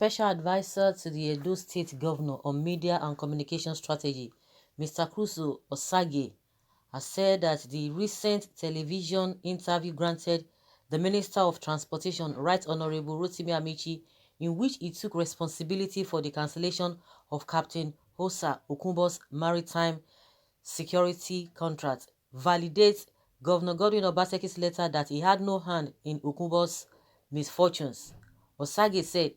Special Advisor to the Edo State Governor on Media and Communication Strategy, Mr. Kruso Osage, has said that the recent television interview granted the Minister of Transportation, Right Honorable Rotimi Amechi, in which he took responsibility for the cancellation of Captain Hosa Okunbo's maritime security contract, validates Governor Godwin Obaseki'S letter that he had no hand in Okunbo's misfortunes. Osage said,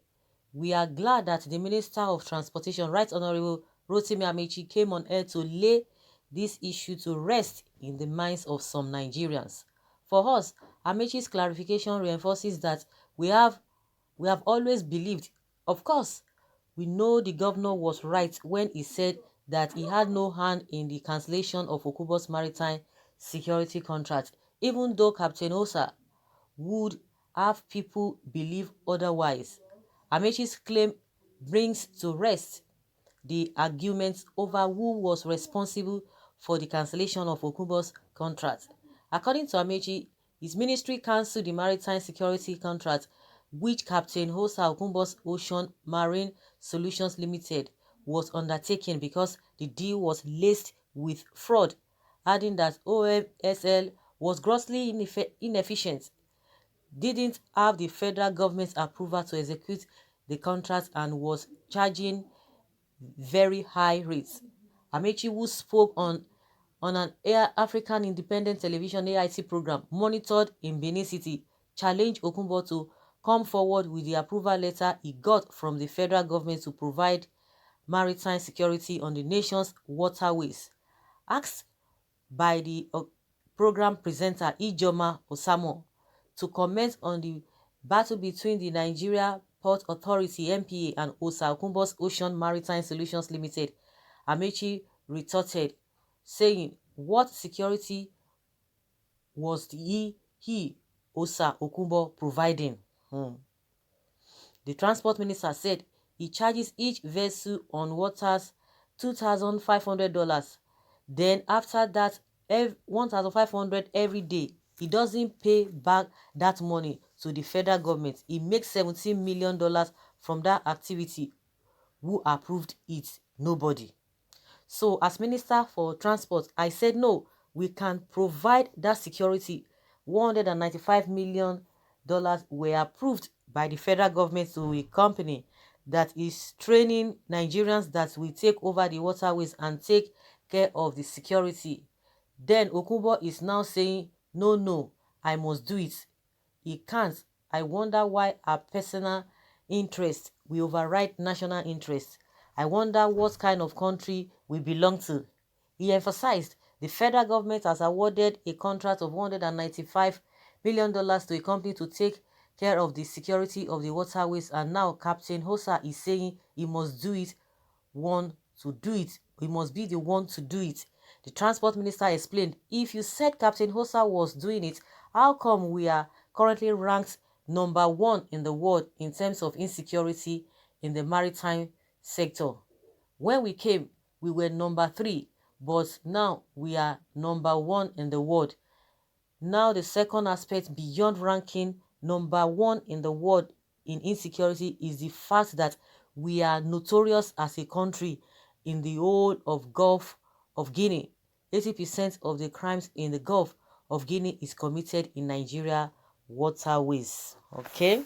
"We are glad that the Minister of Transportation, Right Honorable Rotimi Amechi, came on air to lay this issue to rest in the minds of some Nigerians. For us, Amechi's clarification reinforces that we have always believed. Of course, we know the governor was right when he said that he had no hand in the cancellation of Okubo's maritime security contract, even though Captain Osa would have people believe otherwise. Amechi's claim brings to rest the arguments over who was responsible for the cancellation of Okubo's contract. According to Amechi, his ministry cancelled the maritime security contract which Captain Hosa Okunbo's Ocean Marine Solutions Limited was undertaking because the deal was laced with fraud, adding that OMSL was grossly inefficient, didn't have the federal government's approval to execute the contract, and was charging very high rates. Amechi, who spoke on an African Independent Television AIT program monitored in Benin City, challenged Okunbo to come forward with the approval letter he got from the federal government to provide maritime security on the nation's waterways. Asked by the program presenter Ijoma Osamo to comment on the battle between the Nigeria Port Authority (NPA) and Osa Okunbo's Ocean Maritime Solutions Limited, Amechi retorted, saying, "What security was he Osa Okunbo, providing?" The transport minister said he charges each vessel on waters $2,500. Then after that, $1,500 every day. He doesn't pay back that money to the federal government. He makes $17 million from that activity. Who approved it? Nobody. So as Minister for Transport, I said, no, we can provide that security. $195 million were approved by the federal government to a company that is training Nigerians that will take over the waterways and take care of the security. Then Okunbo is now saying, no, I must do it. He can't. I wonder why our personal interest will override national interest. I wonder what kind of country we belong to. He emphasized the federal government has awarded a contract of $195 million to a company to take care of the security of the waterways, and now Captain Hosa is saying he must do it, he must be the one to do it. The transport minister explained, if you said Captain Hosa was doing it, how come we are currently ranked number 1 in the world in terms of insecurity in the maritime sector? When we came, we were number 3, but now we are number 1 in the world. Now the second aspect beyond ranking number 1 in the world in insecurity is the fact that we are notorious as a country in the whole of Gulf of Guinea. 80% of the crimes in the Gulf of Guinea is committed in Nigeria waterways. Okay,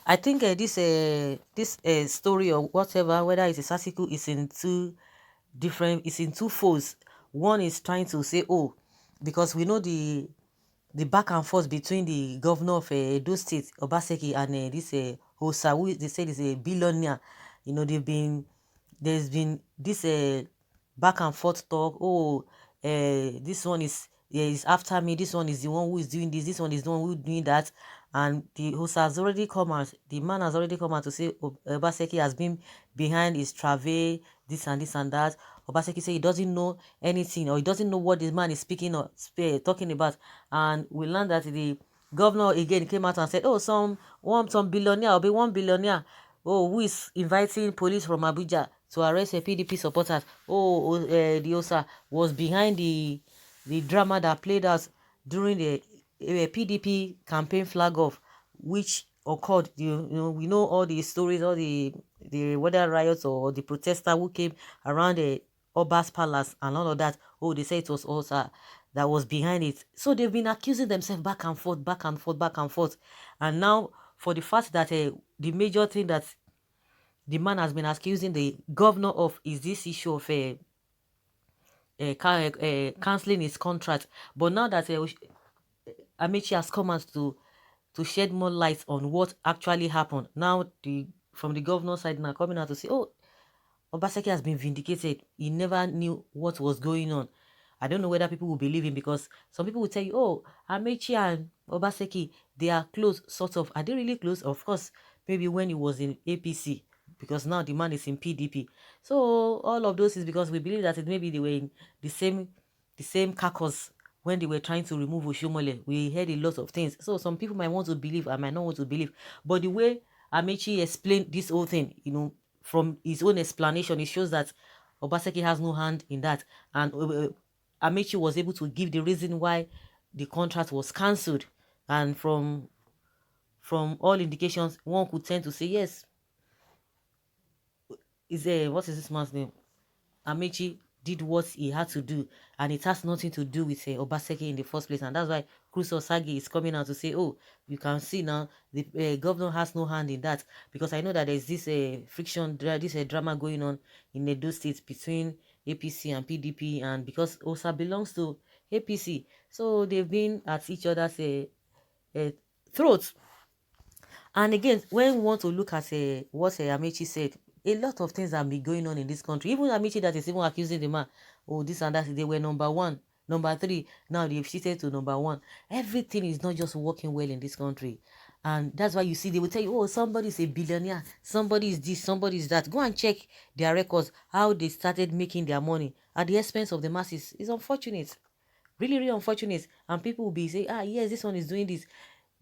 I think this story or whatever, whether it's a article, is in two folds. One is trying to say, oh, because we know the back and forth between the governor of Edo State, Obaseki, and this Hosa, who they said is a billionaire. You know, there's been this back and forth talk. Oh, this one is after me. This one is the one who is doing this. This one is the one who is doing that. And the Hosa has already come out. The man has already come out to say Obaseki has been behind his travel, this and this and that. Obaseki said he doesn't know anything, or he doesn't know what this man is talking about. And we learned that the governor again came out and said, oh, some billionaire, or be one billionaire, oh, who is inviting police from Abuja to arrest a PDP supporters. Oh, the Osa was behind the drama that played out during the PDP campaign flag off, which occurred. We know all the stories, all the weather riots or the protester who came around the Oba's palace and all of that. Oh, they say it was also that was behind it. So they've been accusing themselves back and forth, back and forth, back and forth. And now for the fact that the major thing that the man has been accusing the governor of is this issue of cancelling his contract. But now that Amechi has come out to shed more light on what actually happened. Now, from the governor's side now coming out to say, oh, Obaseki has been vindicated. He never knew what was going on. I don't know whether people will believe him, because some people will tell you, oh, Amechi and Obaseki, they are close, sort of. Are they really close? Of course, maybe when he was in APC, because now the man is in PDP. So all of those is because we believe that maybe they were in the same caucus when they were trying to remove Oshomole. We heard a lot of things. So some people might want to believe, I might not want to believe. But the way Amechi explained this whole thing, from his own explanation, it shows that Obaseki has no hand in that. And Amechi was able to give the reason why the contract was cancelled. And from all indications, one could tend to say, yes, what is this man's name? Amechi did what he had to do, and it has nothing to do with Obaseki in the first place. And that's why Cruz Osagi is coming out to say, oh, you can see now the governor has no hand in that, because I know that there's this friction, this drama going on in the Edo State between APC and PDP, and because Osa belongs to APC, so they've been at each other's throats. And again, when we want to look at what Amechi said, a lot of things have been going on in this country. Even Amechi that is even accusing the man, oh, this and that, they were number one, number three. Now they've shifted to number one. Everything is not just working well in this country. And that's why you see, they will tell you, oh, somebody is a billionaire, somebody is this, somebody is that. Go and check their records, how they started making their money at the expense of the masses. It's unfortunate. Really, really unfortunate. And people will be saying, ah, yes, this one is doing this,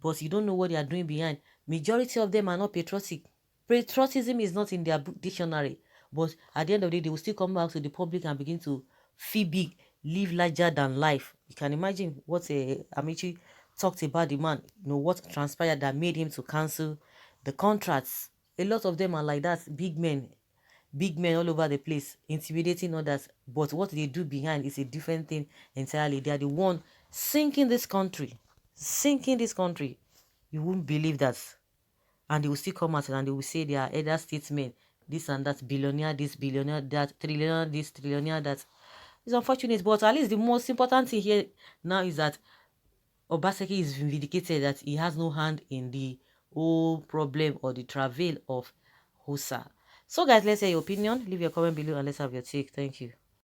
but you don't know what they are doing behind. Majority of them are not patriotic. Patriotism is not in their dictionary. But at the end of the day, they will still come back to the public and begin to feel big, live larger than life. You can imagine what Amechi talked about the man, what transpired that made him to cancel the contracts. A lot of them are like that, big men all over the place, intimidating others. But what they do behind is a different thing entirely. They are the one sinking this country. Sinking this country. You won't believe that. And they will still come out and they will say they are either statesmen, this and that, billionaire, this, billionaire, that, trillionaire, this, trillionaire, that. It's unfortunate, but at least the most important thing here now is that Obaseki is vindicated that he has no hand in the whole problem or the travail of Husa. So guys, let's hear your opinion. Leave your comment below and let's have your take. Thank you.